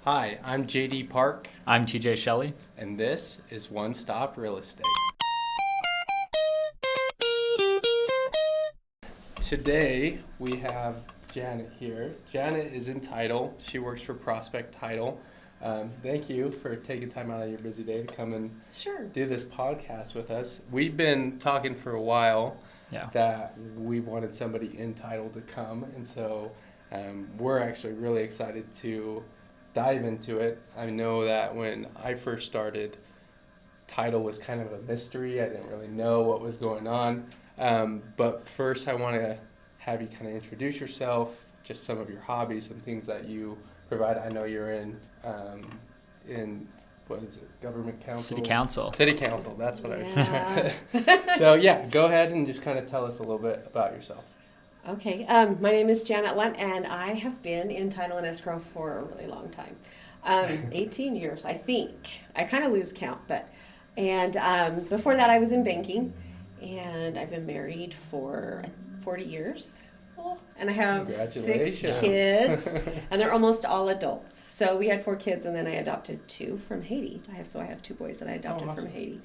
Hi, I'm JD Park, I'm TJ Shelley. and this is One Stop Real Estate. Today we have Janet here. Janet is in title. She works for Prospect Title. Thank you for taking time out of your busy day to come and Sure. do this podcast with us. We've been talking for a while Yeah. that we wanted somebody in title to come, and so we're actually really excited to dive into it. I know that when I first started, title was kind of a mystery. I didn't really know what was going on. But first, I want to have you kind of introduce yourself, just some of your hobbies and things that you provide. I know you're in what is it, government council? City Council. City council. That's what I was Yeah. trying to. So yeah, go ahead and just kind of tell us a little bit about yourself. Okay. My name is Janet Lunt, and I have been in title and escrow for a really long time. 18 years, I think. I kind of lose count, and before that, I was in banking, and I've been married for 40 years. Oh, and I have 6 Congratulations. kids, and they're almost all adults. So we had 4 kids, and then I adopted 2 from Haiti. I have 2 boys that I adopted awesome. from Haiti.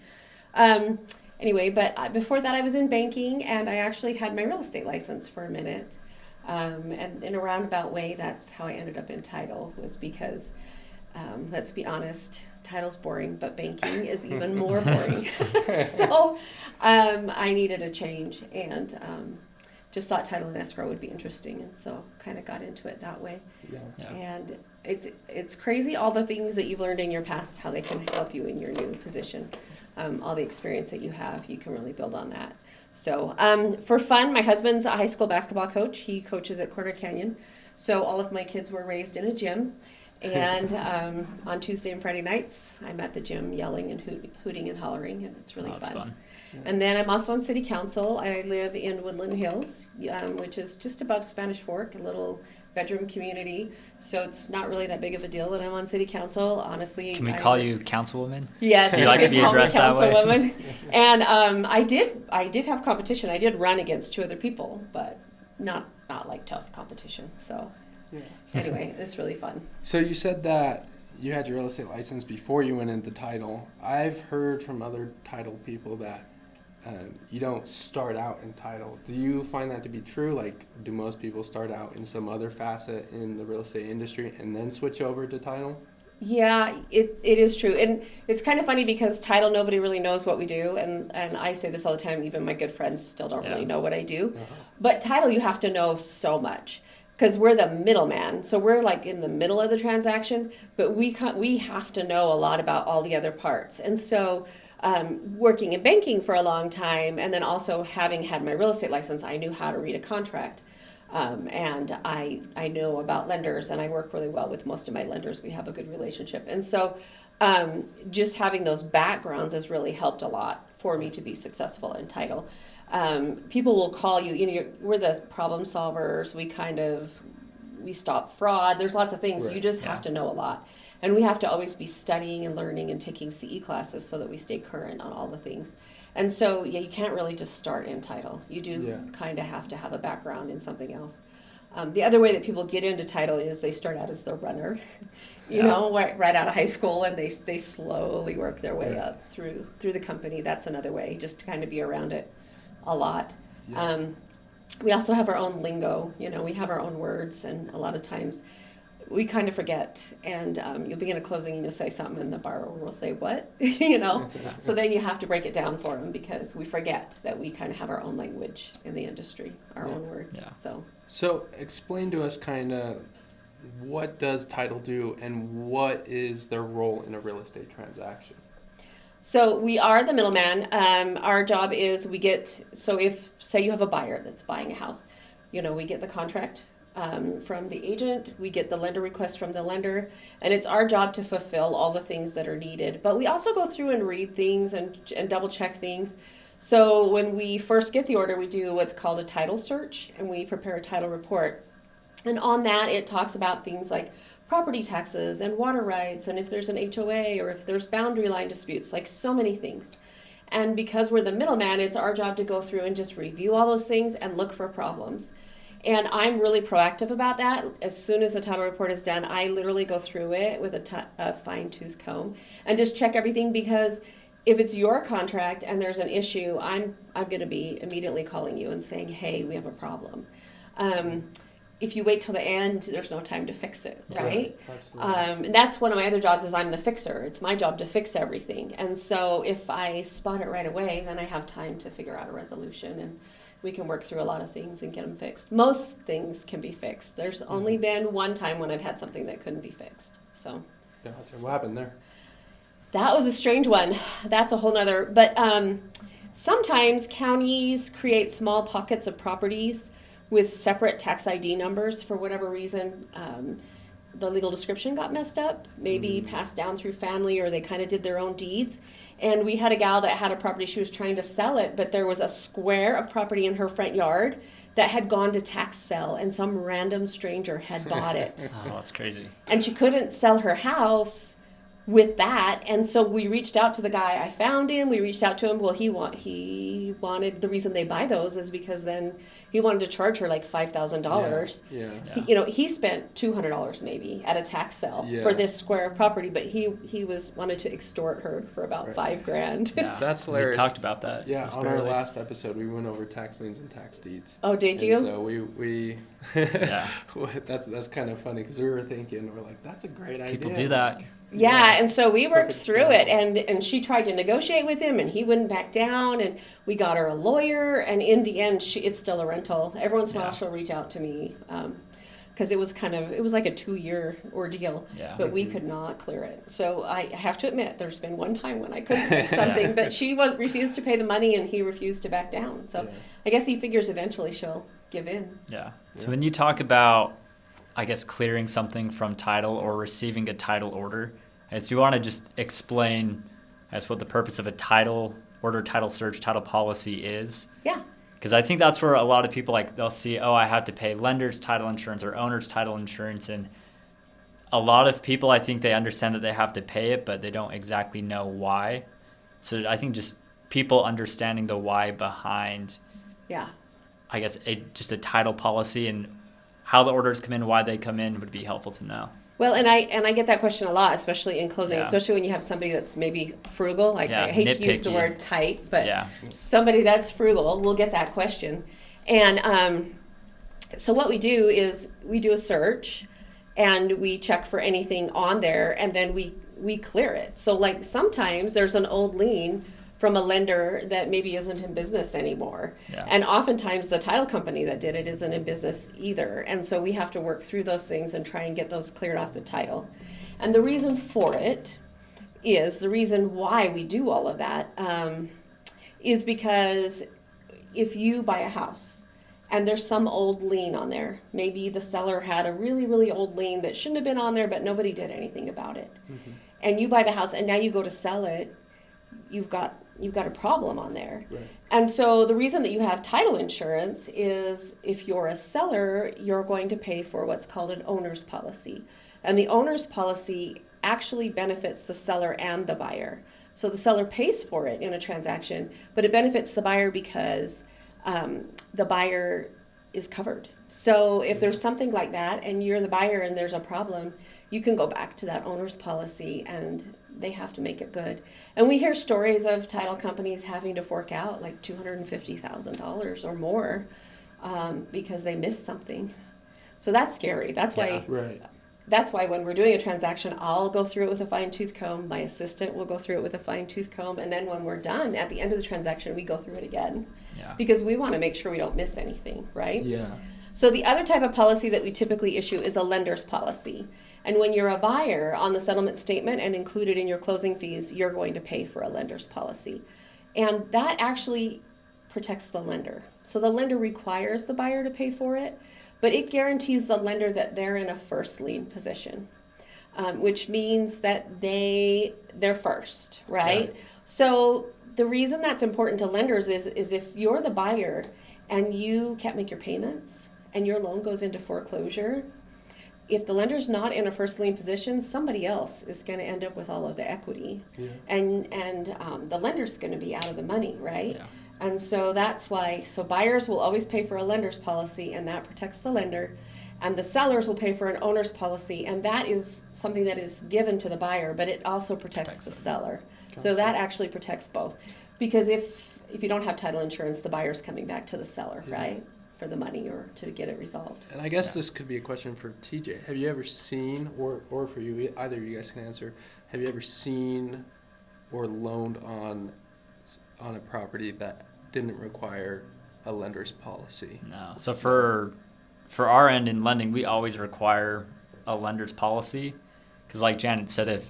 Anyway, but before that, I was in banking, and I actually had my real estate license for a minute. And in a roundabout way, that's how I ended up in title, was because, let's be honest, title's boring, but banking is even more boring. So I needed a change, and just thought title and escrow would be interesting, and so kind of got into it that way. Yeah. Yeah. And it's crazy, all the things that you've learned in your past, how they can help you in your new position. All the experience that you have, you can really build on that. So for fun, my husband's a high school basketball coach. He coaches at Corner Canyon. So all of my kids were raised in a gym. And on Tuesday and Friday nights, I'm at the gym yelling and hooting and hollering, and it's really Oh, that's fun. And then I'm also on City Council. I live in Woodland Hills, which is just above Spanish Fork, a little bedroom community. So it's not really that big of a deal that I'm on City Council. Honestly, Can we call you Councilwoman? Yes, Do you like to be call me addressed that way? Councilwoman. And I did have competition. I did run against 2 other people, but not like tough competition. So Yeah. anyway, it's really fun. So you said that you had your real estate license before you went into title. I've heard from other title people that you don't start out in title. Do you find that to be true? Like, do most people start out in some other facet in the real estate industry and then switch over to title? Yeah, it is true. And it's kind of funny because title, nobody really knows what we do. And I say this all the time, even my good friends still don't really know what I do. Uh-huh. But title, you have to know so much because we're the middleman. So we're like in the middle of the transaction, but we have to know a lot about all the other parts. And so working in banking for a long time, and then also having had my real estate license, I knew how to read a contract. And I know about lenders, and I work really well with most of my lenders. We have a good relationship. And so just having those backgrounds has really helped a lot for me to be successful in title. People will call you, we're the problem solvers. We stop fraud. There's lots of things. Right. You just have to know a lot. And we have to always be studying and learning and taking CE classes so that we stay current on all the things. And so, yeah, you can't really just start in title. You do kind of have to have a background in something else. The other way that people get into title is they start out as the runner, right out of high school, and they slowly work their way up through the company. That's another way, just to kind of be around it a lot. Yeah. We also have our own lingo. We have our own words, and a lot of times we kind of forget, and you'll begin a closing and you'll say something and the borrower will say, what? So then you have to break it down for them because we forget that we kind of have our own language in the industry, our own words. Yeah. So explain to us kind of what does title do and what is their role in a real estate transaction? So we are the middleman. Our job is if, say you have a buyer that's buying a house, we get the contract from the agent, we get the lender request from the lender, and it's our job to fulfill all the things that are needed. But we also go through and read things and double check things. So when we first get the order, we do what's called a title search, and we prepare a title report. And on that, it talks about things like property taxes and water rights, and if there's an HOA or if there's boundary line disputes, like so many things. And because we're the middleman, it's our job to go through and just review all those things and look for problems. And I'm really proactive about that. As soon as the title report is done, I literally go through it with a fine-tooth comb and just check everything, because if it's your contract and there's an issue, I'm going to be immediately calling you and saying, hey, we have a problem. If you wait till the end, there's no time to fix it, right? Absolutely. And that's one of my other jobs, is I'm the fixer. It's my job to fix everything. And so if I spot it right away, then I have time to figure out a resolution, and we can work through a lot of things and get them fixed. Most things can be fixed. There's only been one time when I've had something that couldn't be fixed. So Gotcha. What happened there? that was a strange one. That's a whole nother. But sometimes counties create small pockets of properties with separate tax ID numbers for whatever reason. The legal description got messed up, maybe passed down through family, or they kind of did their own deeds. And we had a gal that had a property, she was trying to sell it, but there was a square of property in her front yard that had gone to tax sale, and some random stranger had bought it. Oh, that's crazy. And she couldn't sell her house with that, and so we reached out to the guy. I found him. We reached out to him. Well, he wanted, the reason they buy those is because then he wanted to charge her like $5,000. Yeah. He spent $200 maybe at a tax sale Yeah. for this square of property, but he wanted to extort her for about $5,000. Yeah. That's hilarious. We talked about that. Yeah, just on our barely. last episode, we went over tax liens and tax deeds. Oh, did And you? so we Yeah. that's kind of funny, because we were thinking, we're like, that's a great idea. People do that. Yeah, and so we worked Perfect through it, example. and she tried to negotiate with him, and he wouldn't back down, and we got her a lawyer, and in the end, it's still a rental. Every once in a while, Yeah. she'll reach out to me, because it was like a 2-year ordeal, Yeah. but we could not clear it. So I have to admit, there's been one time when I couldn't fix something, but she refused to pay the money, and he refused to back down. So Yeah. I guess he figures eventually she'll give in. Yeah. So Yeah. when you talk about, I guess, clearing something from title or receiving a title order, do you want to just explain as what the purpose of a title order, title search, title policy is? Yeah. Because I think that's where a lot of people, like, they'll see, oh, I have to pay lender's title insurance or owner's title insurance. And a lot of people, I think they understand that they have to pay it, but they don't exactly know why. So I think just people understanding the why behind, Yeah. I guess, just a title policy and how the orders come in, why they come in would be helpful to know. Well, and I get that question a lot, especially in closing, Yeah. especially when you have somebody that's maybe frugal. Like, Yeah, I hate to use the nitpicky. word tight, but Yeah. somebody that's frugal will get that question. And so what we do is we do a search, and we check for anything on there, and then we clear it. So like sometimes there's an old lien from a lender that maybe isn't in business anymore. Yeah. And oftentimes the title company that did it isn't in business either. And so we have to work through those things and try and get those cleared off the title. And the reason for it is, the reason why we do all of that is because if you buy a house and there's some old lien on there, maybe the seller had a really, really old lien that shouldn't have been on there, but nobody did anything about it. Mm-hmm. And you buy the house and now you go to sell it, you've got a problem on there. Right. And so the reason that you have title insurance is, if you're a seller, you're going to pay for what's called an owner's policy. And the owner's policy actually benefits the seller and the buyer. So the seller pays for it in a transaction, but it benefits the buyer because the buyer is covered. So if there's something like that and you're the buyer and there's a problem, you can go back to that owner's policy and they have to make it good. And we hear stories of title companies having to fork out like $250,000 or more because they missed something. So that's scary. That's why Right. that's why when we're doing a transaction, I'll go through it with a fine-tooth comb. My assistant will go through it with a fine-tooth comb. And then when we're done, at the end of the transaction, we go through it again. Yeah. Because we want to make sure we don't miss anything, right? Yeah. So the other type of policy that we typically issue is a lender's policy. And when you're a buyer, on the settlement statement and included in your closing fees, you're going to pay for a lender's policy. And that actually protects the lender. So the lender requires the buyer to pay for it, but it guarantees the lender that they're in a first lien position, which means that they're first, right? Yeah. So the reason that's important to lenders is if you're the buyer and you can't make your payments and your loan goes into foreclosure, if the lender's not in a first lien position, somebody else is going to end up with all of the equity, Yeah. and the lender's going to be out of the money, right? Yeah. And so that's why, so buyers will always pay for a lender's policy, and that protects the lender. And the sellers will pay for an owner's policy, and that is something that is given to the buyer, but it also protects the seller. So that actually protects both. Because if you don't have title insurance, the buyer's coming back to the seller, right? For the money or to get it resolved. And I guess this could be a question for TJ. Have you ever seen, or for you, either of you guys can answer, have you ever seen or loaned on a property that didn't require a lender's policy? No. So for our end in lending, we always require a lender's policy, because like Janet said, if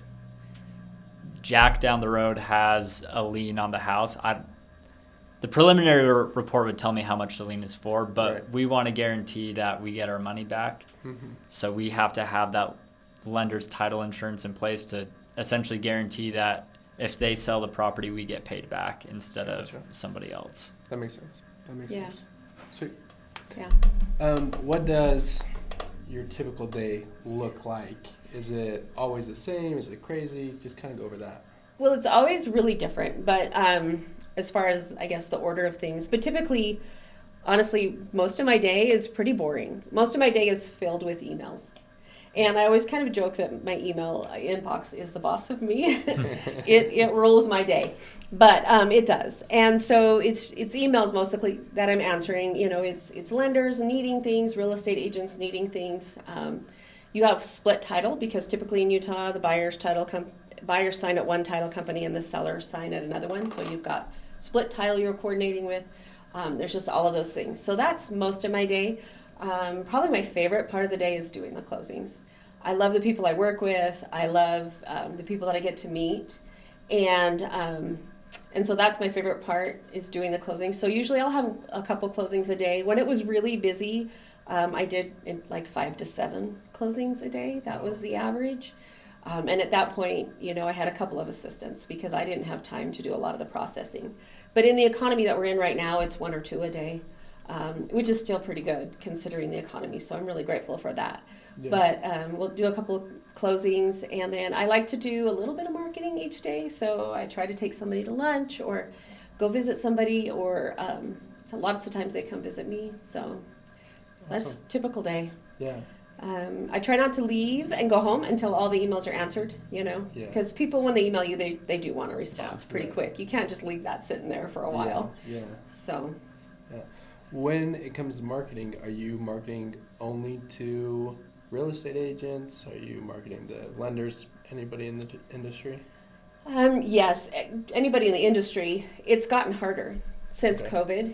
Jack down the road has a lien on the house, the preliminary report would tell me how much the lien is for, but we want to guarantee that we get our money back. Mm-hmm. So we have to have that lender's title insurance in place to essentially guarantee that if they sell the property, we get paid back instead of somebody else. That makes sense. Sense. Sweet. Yeah. What does your typical day look like? Is it always the same? Is it crazy? Just kind of go over that. Well, it's always really different, but as far as, I guess, the order of things. But typically, honestly, most of my day is pretty boring. Most of my day is filled with emails. And I always kind of joke that my email inbox is the boss of me. It rules my day, but it does. And so it's emails mostly that I'm answering. You know, it's lenders needing things, real estate agents needing things. You have split title because typically in Utah, the buyers sign at one title company and the sellers sign at another one. So you've got split title you're coordinating with. There's just all of those things. So that's most of my day. Probably my favorite part of the day is doing the closings. I love the people I work with. I love the people that I get to meet. And so that's my favorite part is doing the closings. So usually I'll have a couple closings a day. When it was really busy, I did like 5 to 7 closings a day. That was the average. And at that point, you know, I had a couple of assistants because I didn't have time to do a lot of the processing. But in the economy that we're in right now, it's 1 or 2 a day, which is still pretty good considering the economy. So I'm really grateful for that. Yeah. But we'll do a couple of closings, and then I like to do a little bit of marketing each day. So I try to take somebody to lunch or go visit somebody, or so lots of times they come visit me. So that's a typical day. Yeah. I try not to leave and go home until all the emails are answered, you know, because people, when they email you, they do want a response pretty quick. You can't just leave that sitting there for a while. Yeah. So. Yeah. When it comes to marketing, are you marketing only to real estate agents? Are you marketing to lenders? Anybody in the industry? Yes, anybody in the industry. It's gotten harder since COVID.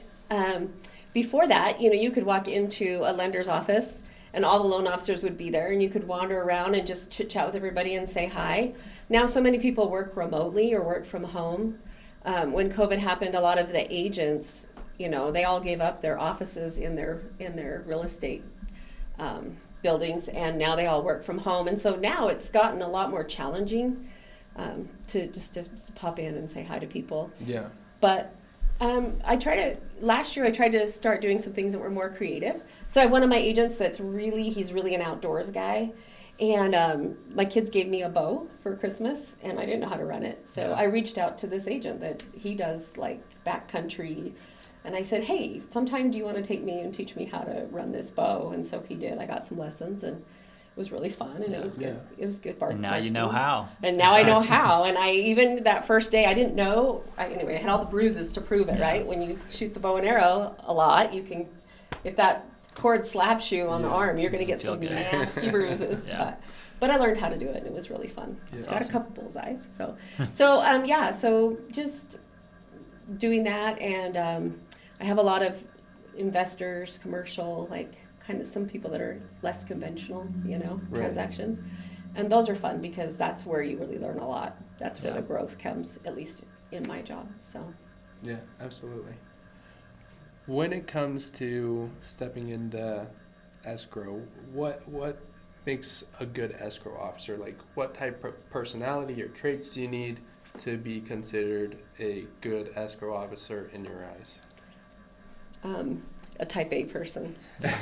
Before that, you know, you could walk into a lender's office and all the loan officers would be there, and you could wander around and just chit chat with everybody and say hi. Now so many people work remotely or work from home. When COVID happened, a lot of the agents, you know, they all gave up their offices in their real estate buildings, and now they all work from home. And so now it's gotten a lot more challenging to pop in and say hi to people. Yeah. But last year I tried to start doing some things that were more creative. So I have one of my agents he's really an outdoors guy. And my kids gave me a bow for Christmas, and I didn't know how to run it. So I reached out to this agent that he does like backcountry. And I said, hey, sometime do you want to take me and teach me how to run this bow? And so he did. I got some lessons, and it was really fun, and it was good. It was good. And now you know how. And now I know how. And I even that first day I didn't know. Anyway, I had all the bruises to prove it. Right? When you shoot the bow and arrow a lot, you can, if that cord slaps you on the arm, you're going to get some nasty bruises. But I learned how to do it, and it was really fun. It's got a couple bullseyes. So just doing that, and I have a lot of investors, commercial, like kind of some people that are less conventional, you know, transactions. And those are fun because that's where you really learn a lot. That's where the growth comes, at least in my job. So. Yeah, absolutely. When it comes to stepping into escrow, what makes a good escrow officer? Like, what type of personality or traits do you need to be considered a good escrow officer in your eyes? A type A person. Since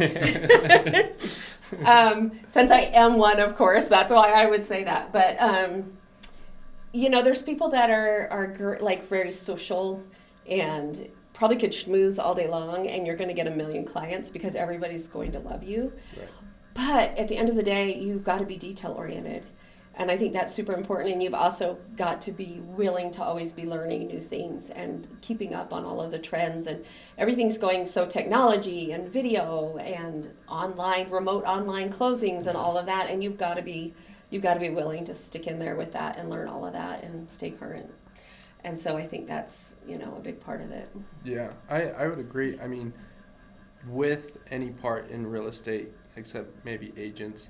I am one, of course, that's why I would say that. But, you know, there's people that are like very social and probably could schmooze all day long and you're going to get a million clients because everybody's going to love you. Right. But at the end of the day, you've got to be detail oriented. And I think that's super important. And you've also got to be willing to always be learning new things and keeping up on all of the trends. And everything's going so technology and video and online, remote online closings and all of that. And you've got to be willing to stick in there with that and learn all of that and stay current. And so I think that's, a big part of it. Yeah, I would agree. I mean, with any part in real estate, except maybe agents,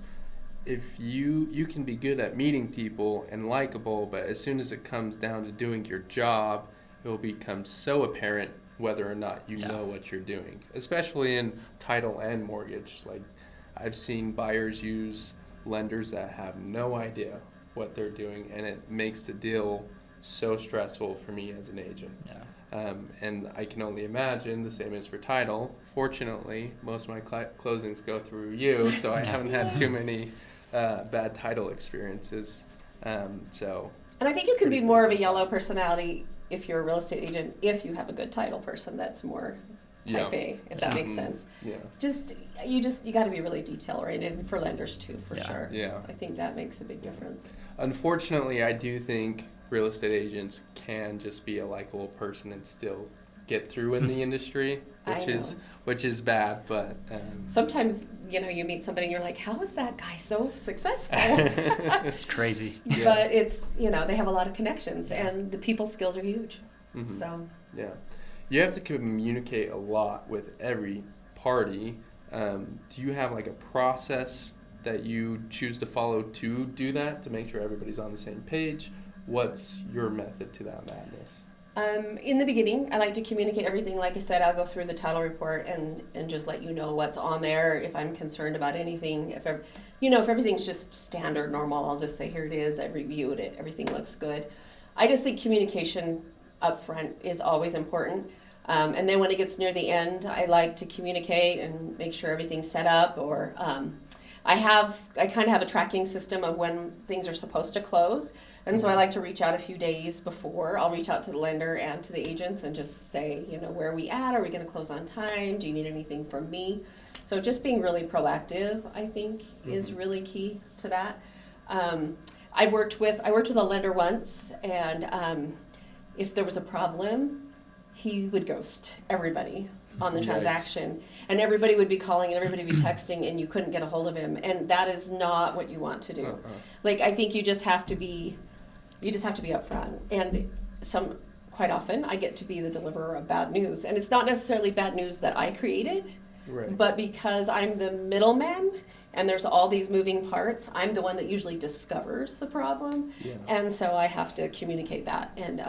if you can be good at meeting people and likable, but as soon as it comes down to doing your job, it will become so apparent whether or not you know what you're doing, especially in title and mortgage. Like, I've seen buyers use lenders that have no idea what they're doing, and it makes the deal so stressful for me as an agent. And I can only imagine the same is for title. Fortunately, most of my closings go through you, so I haven't had too many bad title experiences. And I think you can be more of a yellow personality if you're a real estate agent, if you have a good title person that's more type A, if that makes sense. Yeah. You got to be really detail oriented, and for lenders too, for sure. Yeah. I think that makes a big difference. Unfortunately, I do think real estate agents can just be a likable person and still get through in the industry, which is bad, but sometimes you meet somebody and you're like, how is that guy so successful? It's crazy. Yeah. But it's they have a lot of connections and the people skills are huge. Mm-hmm. So you have to communicate a lot with every party. Do you have like a process that you choose to follow to do that, to make sure everybody's on the same page? What's your method to that madness? In the beginning, I like to communicate everything. Like I said, I'll go through the title report and just let you know what's on there. If I'm concerned about anything, if everything's just standard, normal, I'll just say, here it is. I reviewed it. Everything looks good. I just think communication up front is always important. And then when it gets near the end, I like to communicate and make sure everything's set up. Or I kind of have a tracking system of when things are supposed to close. And so I like to reach out a few days before. I'll reach out to the lender and to the agents and just say, where are we at? Are we going to close on time? Do you need anything from me? So just being really proactive, I think, is really key to that. I worked with a lender once, and if there was a problem, he would ghost everybody on the transaction, and everybody would be calling and everybody would be texting, and you couldn't get a hold of him, and that is not what you want to do. Like, I think you just have to be upfront, and quite often I get to be the deliverer of bad news, and it's not necessarily bad news that I created, but because I'm the middleman and there's all these moving parts, I'm the one that usually discovers the problem, and so I have to communicate that, and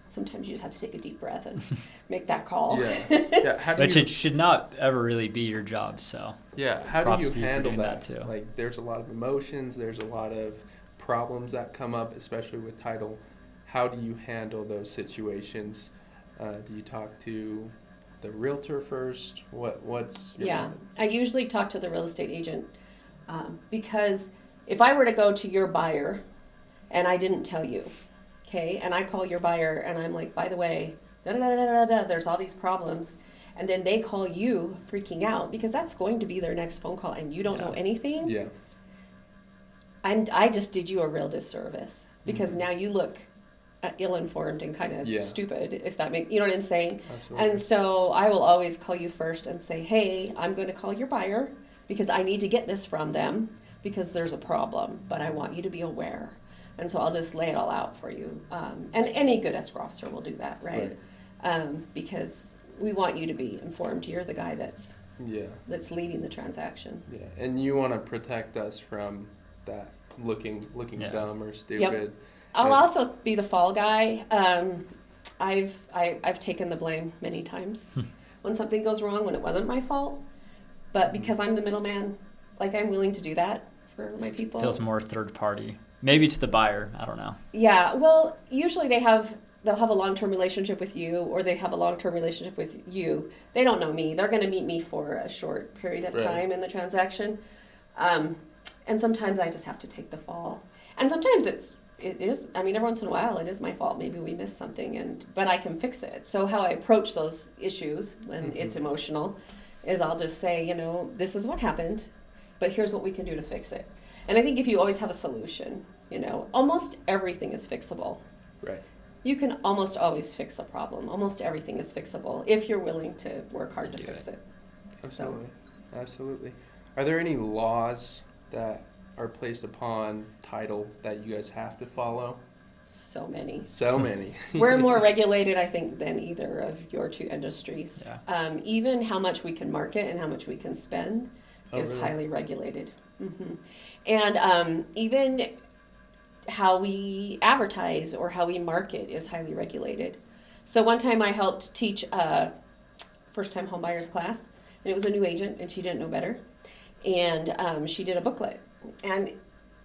sometimes you just have to take a deep breath and make that call. Which it should not ever really be your job. So how do you handle that too? Like, there's a lot of emotions, there's a lot of problems that come up, especially with title. How do you handle those situations? Do you talk to the realtor first? What's your method? I usually talk to the real estate agent because if I were to go to your buyer and I didn't tell you, okay, and I call your buyer and I'm like, by the way, there's all these problems, and then they call you freaking out because that's going to be their next phone call and you don't know anything. I just did you a real disservice because now you look ill-informed and kind of stupid, if that makes, you know what I'm saying? Absolutely. And so I will always call you first and say, hey, I'm going to call your buyer because I need to get this from them because there's a problem, but I want you to be aware. And so I'll just lay it all out for you. And any good escrow officer will do that, right? Because we want you to be informed. You're the guy that's leading the transaction. Yeah, and you want to protect us from that looking dumb or stupid. Yep. I'll also be the fall guy. I've taken the blame many times when something goes wrong when it wasn't my fault. But because I'm the middleman, like, I'm willing to do that for my people. Feels more third party. Maybe to the buyer, I don't know. Yeah, well, usually they'll have a long-term relationship with you, or they have a long-term relationship with you. They don't know me. They're going to meet me for a short period of time in the transaction. And sometimes I just have to take the fall. And sometimes it's it is, I mean, every once in a while, it is my fault. Maybe we missed something, but I can fix it. So how I approach those issues when it's emotional is I'll just say, this is what happened, but here's what we can do to fix it. And I think if you always have a solution, almost everything is fixable. Right. You can almost always fix a problem. Almost everything is fixable if you're willing to work hard to fix it. Absolutely. Absolutely. Are there any laws that are placed upon title that you guys have to follow? So many. So many. We're more regulated, I think, than either of your two industries. Yeah. Even how much we can market and how much we can spend is really? highly regulated. And even how we advertise or how we market is highly regulated. So one time I helped teach a first-time homebuyers class, and it was a new agent, and she didn't know better. And she did a booklet, and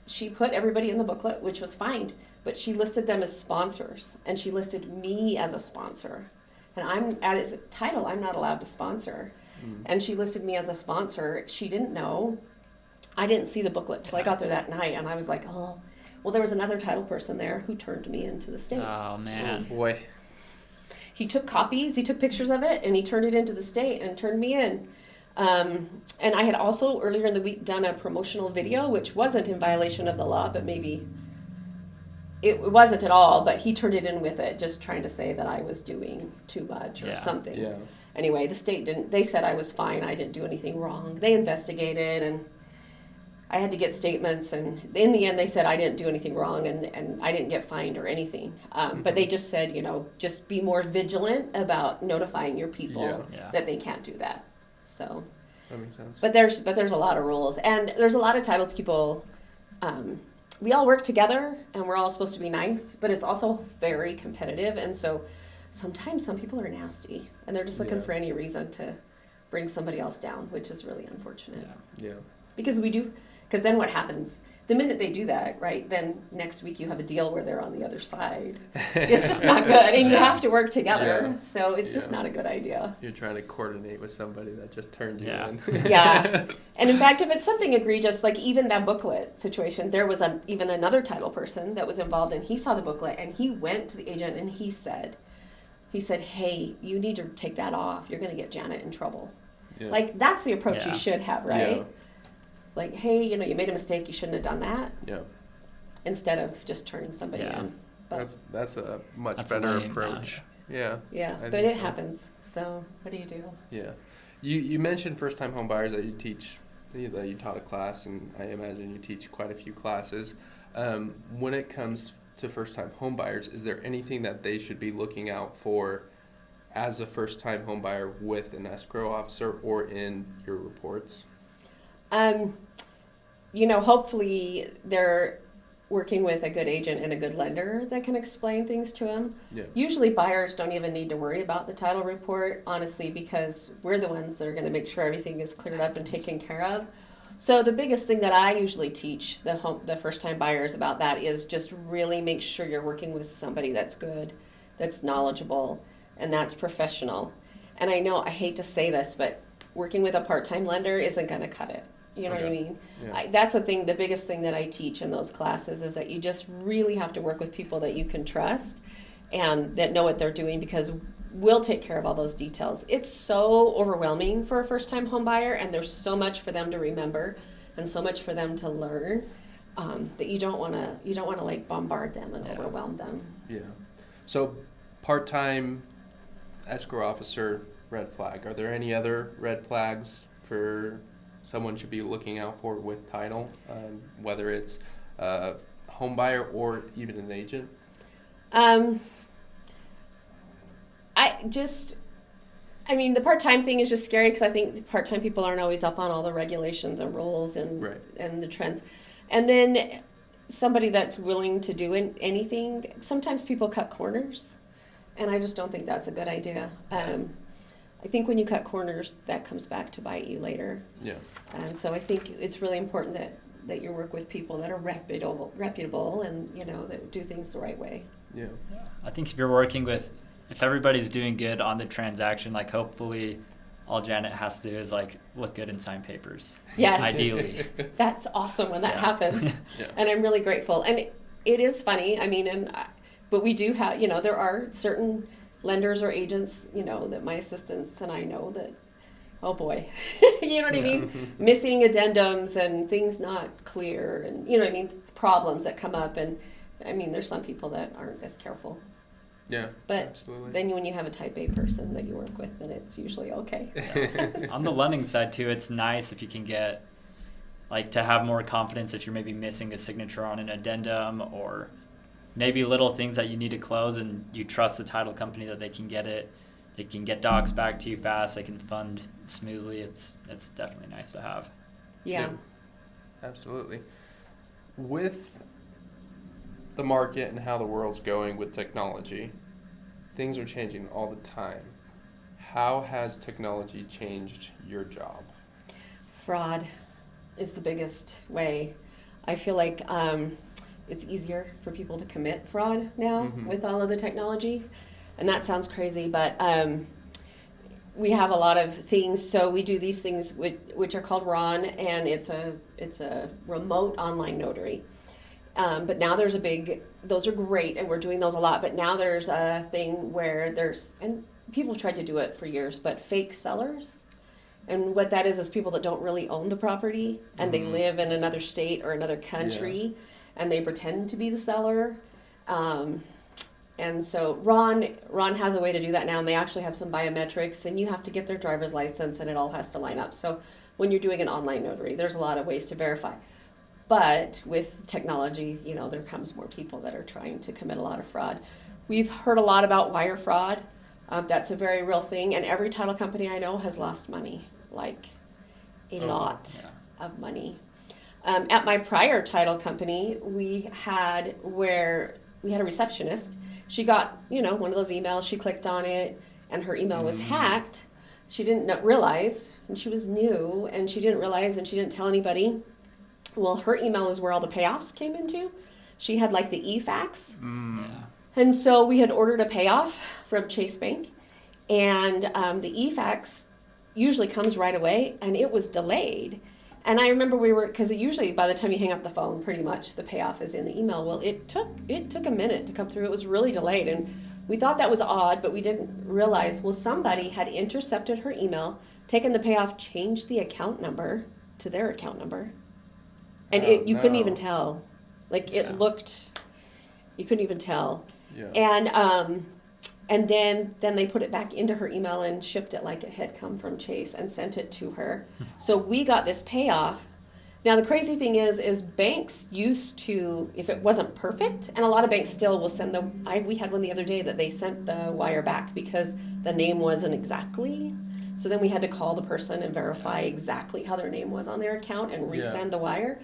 she put everybody in the booklet, which was fine, but she listed them as sponsors, and she listed me as a sponsor. And I'm at its title, I'm not allowed to sponsor. And she listed me as a sponsor. She didn't know. I didn't see the booklet till I got there that night, and I was like, oh. Well, there was another title person there who turned me into the state. Oh, man. Oh, boy. He took copies, he took pictures of it, and he turned it into the state and turned me in. And I had also earlier in the week done a promotional video, which wasn't in violation of the law, but maybe it wasn't at all, but he turned it in with it, just trying to say that I was doing too much or something. Yeah. Anyway, the state they said I was fine, I didn't do anything wrong. They investigated, and I had to get statements, and in the end they said I didn't do anything wrong, and I didn't get fined or anything. But they just said, just be more vigilant about notifying your people that they can't do that. So that makes sense. But there's a lot of rules, and there's a lot of title people. We all work together, and we're all supposed to be nice, but it's also very competitive, and so sometimes some people are nasty, and they're just looking for any reason to bring somebody else down, which is really unfortunate. Yeah. Because then what happens? The minute they do that, right, then next week you have a deal where they're on the other side. It's just not good, and you have to work together, so it's just not a good idea. You're trying to coordinate with somebody that just turned you in. Yeah. And in fact, if it's something egregious, like even that booklet situation, there was even another title person that was involved, and he saw the booklet, and he went to the agent, and he said, hey, you need to take that off. You're going to get Janet in trouble. Yeah. Like, that's the approach you should have, right? Yeah. Like, hey, you made a mistake. You shouldn't have done that. Yeah. Instead of just turning somebody in. But that's a much better approach. Yeah. Yeah, but it happens. So what do you do? Yeah. You mentioned first-time home buyers that you taught a class, and I imagine you teach quite a few classes. When it comes to first-time home buyers, is there anything that they should be looking out for as a first-time home buyer with an escrow officer or in your reports? Hopefully they're working with a good agent and a good lender that can explain things to them. Yeah. Usually buyers don't even need to worry about the title report, honestly, because we're the ones that are going to make sure everything is cleared up and taken care of. So the biggest thing that I usually teach the first-time buyers about that is just really make sure you're working with somebody that's good, that's knowledgeable, and that's professional. And I know I hate to say this, but working with a part-time lender isn't going to cut it. You know what I mean? Yeah. That's the biggest thing that I teach in those classes is that you just really have to work with people that you can trust and that know what they're doing, because we'll take care of all those details. It's so overwhelming for a first-time home buyer, and there's so much for them to remember and so much for them to learn that you don't want to like bombard them and overwhelm them. Yeah. So part-time escrow officer, red flag. Are there any other red flags for someone should be looking out for with title, whether it's a home buyer or even an agent? The part-time thing is just scary because I think part-time people aren't always up on all the regulations and rules and the trends. And then somebody that's willing to do anything, sometimes people cut corners, and I just don't think that's a good idea. I think when you cut corners, that comes back to bite you later. Yeah. And so I think it's really important that you work with people that are reputable and, that do things the right way. Yeah. I think if everybody's doing good on the transaction, like hopefully all Janet has to do is like look good and sign papers. Yes. Ideally. That's awesome when that happens. Yeah. And I'm really grateful. And it is funny. I mean, but we do have, there are certain lenders or agents, that my assistants and I know that, oh boy, you know what I mean? Missing addendums and things not clear and, problems that come up. And I mean, there's some people that aren't as careful. Yeah, but absolutely. Then when you have a type A person that you work with, then it's usually okay. Yeah. On the lending side too, it's nice if you can get to have more confidence if you're maybe missing a signature on an addendum or maybe little things that you need to close and you trust the title company that they can get it. They can get docs back to you fast. They can fund smoothly. It's definitely nice to have. Yeah. Absolutely. With the market and how the world's going with technology, things are changing all the time. How has technology changed your job? Fraud is the biggest way. I feel like it's easier for people to commit fraud now with all of the technology. And that sounds crazy, but we have a lot of things. So we do these things which are called RON, and it's a remote online notary. But now there's those are great, and we're doing those a lot. But now there's a thing where and people have tried to do it for years, but fake sellers. And what that is people that don't really own the property, and they live in another state or another country, and they pretend to be the seller. And so Ron has a way to do that now, and they actually have some biometrics, and you have to get their driver's license, and it all has to line up. So when you're doing an online notary, there's a lot of ways to verify. But with technology, there comes more people that are trying to commit a lot of fraud. We've heard a lot about wire fraud. That's a very real thing, and every title company I know has lost money, a lot of money. At my prior title company, we had a receptionist. She got, one of those emails, she clicked on it, and her email was hacked. She didn't realize, and she was new, and she didn't realize, and she didn't tell anybody. Well, her email is where all the payoffs came into. She had the e-fax. And so we had ordered a payoff from Chase Bank, and the e-fax usually comes right away, and it was delayed. And I remember because usually by the time you hang up the phone, pretty much the payoff is in the email. Well, it took a minute to come through. It was really delayed, and we thought that was odd, but we didn't realize, somebody had intercepted her email, taken the payoff, changed the account number to their account number. And you couldn't even tell. Looked, you couldn't even tell. Yeah. And then they put it back into her email and shipped it like it had come from Chase and sent it to her. So we got this payoff. Now the crazy thing is banks used to, if it wasn't perfect, and a lot of banks still will send we had one the other day that they sent the wire back because the name wasn't exactly. So then we had to call the person and verify exactly how their name was on their account and resend the wire.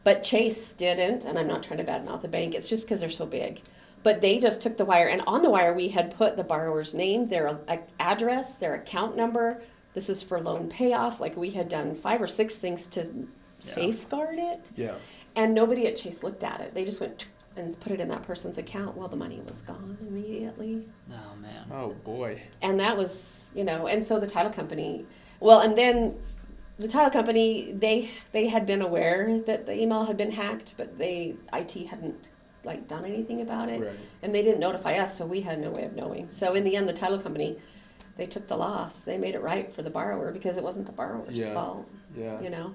But Chase didn't, and I'm not trying to badmouth the bank. It's just because they're so big. But they just took the wire, and on the wire we had put the borrower's name, their address, their account number. This is for loan payoff. We had done 5 or 6 things to safeguard it. Yeah. And nobody at Chase looked at it. They just went and put it in that person's account. Well, the money was gone immediately. Oh, man. Oh, boy. And that was, and so the title company, and then the title company, they had been aware that the email had been hacked, but IT hadn't done anything about it. Right. And they didn't notify us, so we had no way of knowing. So in the end, the title company, they took the loss. They made it right for the borrower because it wasn't the borrower's fault. Yeah.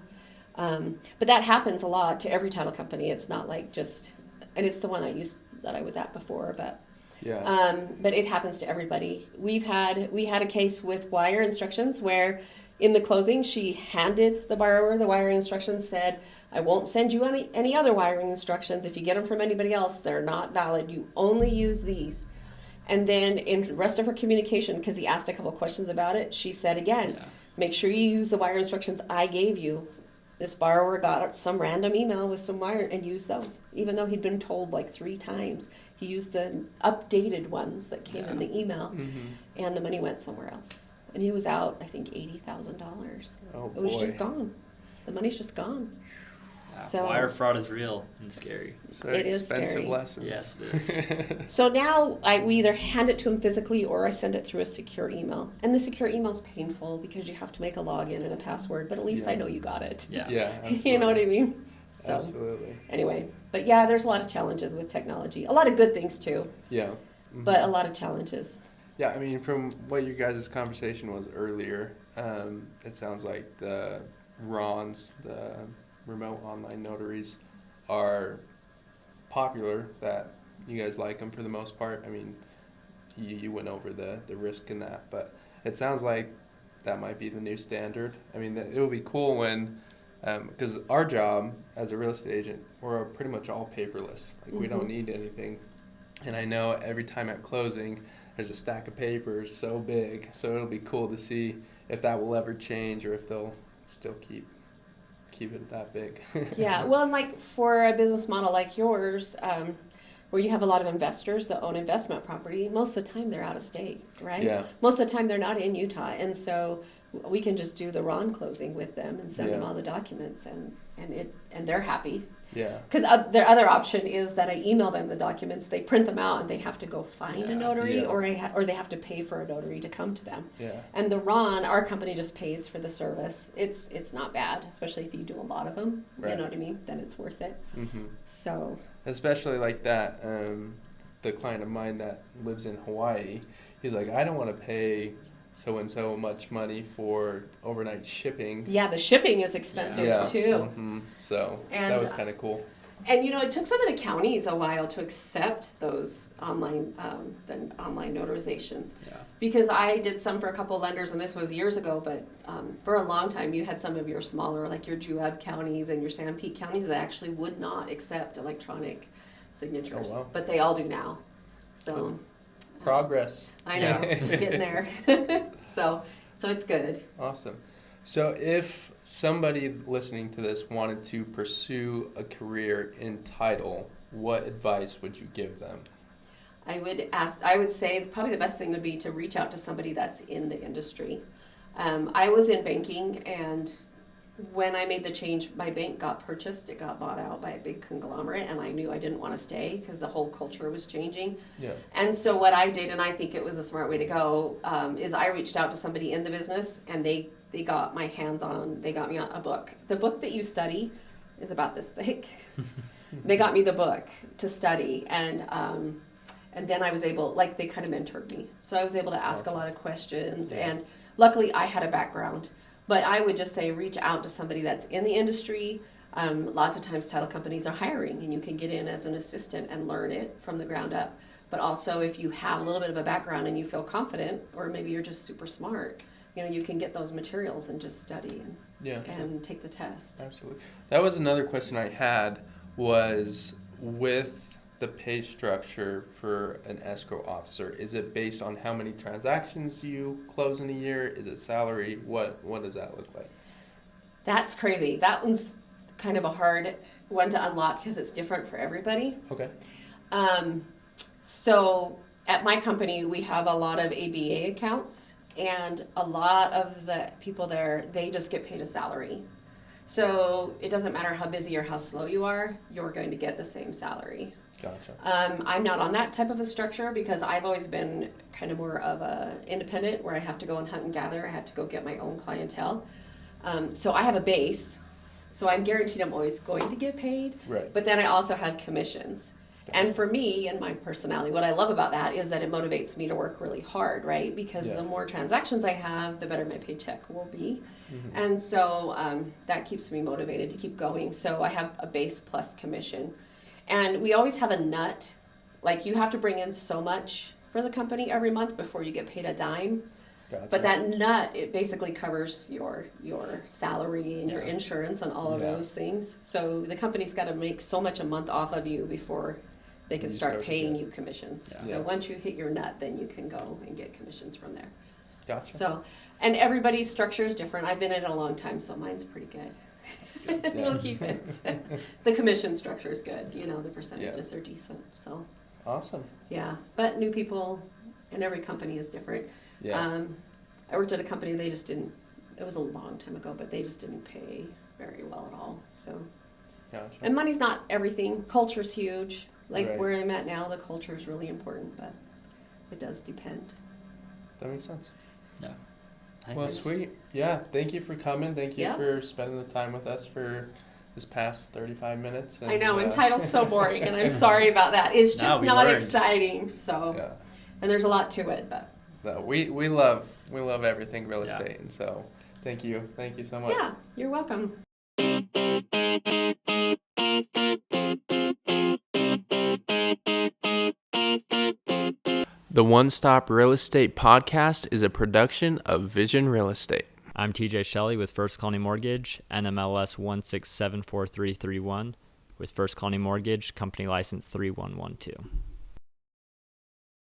But that happens a lot to every title company. It's not and it's the one that I was at before, but but it happens to everybody. We had a case with wire instructions where in the closing she handed the borrower the wiring instructions, said, I won't send you any other wiring instructions. If you get them from anybody else, they're not valid. You only use these. And then in the rest of her communication, because he asked a couple of questions about it, she said again, make sure you use the wire instructions I gave you. This borrower got some random email with some wire and used those, even though he'd been told 3 times. He used the updated ones that came in the email, and the money went somewhere else. And he was out, I think, $80,000. Oh, boy. It was just gone. The money's just gone. So wire fraud is real and scary. It is expensive scary. Lessons. Yes, it is. So now we either hand it to him physically or I send it through a secure email. And the secure email is painful because you have to make a login and a password, but at least I know you got it. Yeah. Yeah. You know what I mean? So Absolutely. anyway, but yeah, there's a lot of challenges with technology. A lot of good things too, Yeah. but a lot of challenges. Yeah, I mean, from what your guys' conversation was earlier, it sounds like the RONs, the remote online notaries, are popular, that you guys like them for the most part. I mean, you went over the risk in that, but it sounds like that might be the new standard. I mean, it would be cool when, because our job as a real estate agent, we're pretty much all paperless. Like, we don't need anything. And I know every time at closing, there's a stack of papers so big. So it'll be cool to see if that will ever change, or if they'll still keep it that big. Yeah, well, and like for a business model like yours, where you have a lot of investors that own investment property, most of the time they're out of state, right? Yeah. Most of the time they're not in Utah, and so we can just do the RON closing with them and send them Yeah. all the documents, and they're happy. Yeah. Because their other option is that I email them the documents, they print them out, and they have to go find a notary, Yeah. or they have to pay for a notary to come to them. Yeah. And the RON, our company just pays for the service. It's not bad, especially if you do a lot of them. You Right. know what I mean? Then it's worth it. Mm-hmm. So Especially like that, the client of mine that lives in Hawaii, he's like, I don't want to pay so and so much money for overnight shipping. yeah, the shipping is expensive Yeah. too. Mm-hmm. So And, that was kind of cool. And it took some of the counties a while to accept those online notarizations. Yeah. Because I did some for a couple lenders, and this was years ago, but for a long time you had some of your smaller, like your Juab counties and your San Pete counties, that actually would not accept electronic signatures. Oh, wow. But they all do now. So Progress. I know, getting there. so it's good. Awesome. So if somebody listening to this wanted to pursue a career in title, what advice would you give them? I would say probably the best thing would be to reach out to somebody that's in the industry. I was in banking, and when I made the change, my bank got purchased. It got bought out by a big conglomerate, and I knew I didn't want to stay because the whole culture was changing. Yeah. And so what I did, and I think it was a smart way to go, is I reached out to somebody in the business, and they got me on a book. The book that you study is about this thick. They got me the book to study, and then I was able, like, they kind of mentored me. So I was able to ask a lot of questions, and luckily I had a background. But I would just say reach out to somebody that's in the industry. Lots of times title companies are hiring, and you can get in as an assistant and learn it from the ground up. But also, if you have a little bit of a background and you feel confident, or maybe you're just super smart, you can get those materials and just study and take the test. Absolutely. That was another question I had, was with the pay structure for an escrow officer. Is it based on how many transactions you close in a year? Is it salary? What does that look like? That's crazy. That one's kind of a hard one to unlock because it's different for everybody. Okay. So at my company, we have a lot of ABA accounts, and a lot of the people there, they just get paid a salary. So it doesn't matter how busy or how slow you are, you're going to get the same salary. Gotcha. I'm not on that type of a structure because I've always been kind of more of a independent, where I have to go and hunt and gather. I have to go get my own clientele. So I have a base, so I'm guaranteed I'm always going to get paid. Right. But then I also have commissions. And for me and my personality, what I love about that is that it motivates me to work really hard, right? Because the more transactions I have, the better my paycheck will be. Mm-hmm. And so that keeps me motivated to keep going. So I have a base plus commission. And we always have a nut. Like, you have to bring in so much for the company every month before you get paid a dime. Gotcha. But that nut, it basically covers your salary and your insurance and all of those things. So the company's got to make so much a month off of you before they can start paying you commissions. Yeah. So once you hit your nut, then you can go and get commissions from there. Gotcha. So, and everybody's structure is different. I've been in it a long time, so mine's pretty good. That's good. Yeah. We'll keep it. The commission structure is good. The percentages are decent. So awesome. yeah, but new people, and every company is different. Yeah. I worked at a company, they just didn't, it was a long time ago, but they just didn't pay very well at all. So, Gotcha. and money's not everything. Culture's huge. Like Right. where I'm at now, the culture is really important, but it does depend. That makes sense. Yeah. Well, sweet. Yeah, thank you for coming. Thank you Yeah. for spending the time with us for this past 35 minutes. I know, and uh, title's so boring, and I'm sorry about that. It's No, just we not learned. exciting. So, yeah. and there's a lot to it, but No, we love everything real Yeah. estate, and so thank you so much. yeah, you're welcome. The One Stop Real Estate Podcast is a production of Vision Real Estate. I'm TJ Shelley with First Colony Mortgage, NMLS 1674331, with First Colony Mortgage, company license 3112.